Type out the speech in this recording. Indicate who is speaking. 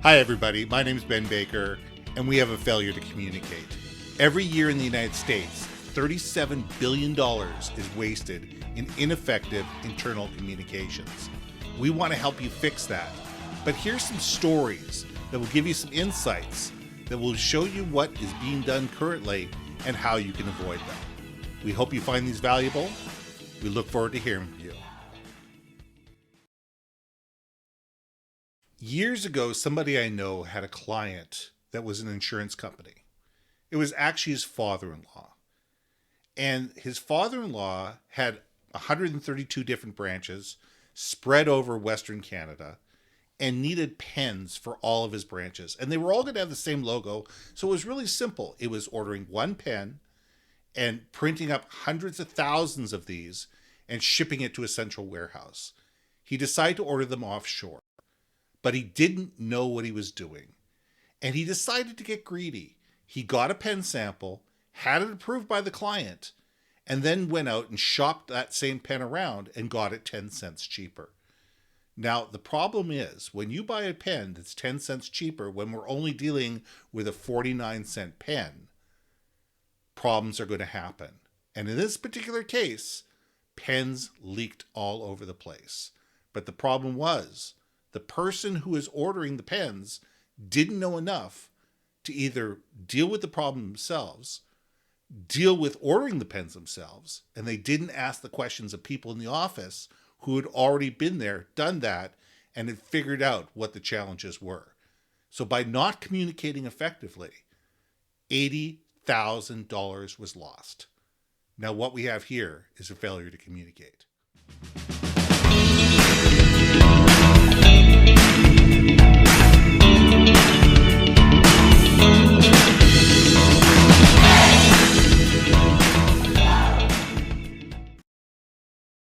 Speaker 1: Hi, everybody. My name is Ben Baker, and we have a failure to communicate. Every year in the United States, $37 billion is wasted in ineffective internal communications. We want to help you fix that. But here's some stories that will give you some insights that will show you what is being done currently and how you can avoid them. We hope you find these valuable. We look forward to hearing from you. Years ago, somebody I know had a client that was an insurance company. It was actually his father in law. And his father in law had 132 different branches spread over Western Canada and needed pens for all of his branches. And they were all going to have the same logo. So it was really simple. It was ordering one pen and printing up hundreds of thousands of these and shipping it to a central warehouse. He decided to order them offshore, but he didn't know what he was doing. And he decided to get greedy. He got a pen sample, had it approved by the client, and then went out and shopped that same pen around and got it 10 cents cheaper. Now, the problem is when you buy a pen that's 10 cents cheaper when we're only dealing with a 49-cent pen, problems are going to happen. And in this particular case, pens leaked all over the place. But the problem was the person who is ordering the pens didn't know enough to either deal with the problem themselves, deal with ordering the pens themselves, and they didn't ask the questions of people in the office who had already been there, done that, and had figured out what the challenges were. So by not communicating effectively, $80,000 was lost. Now what we have here is a failure to communicate.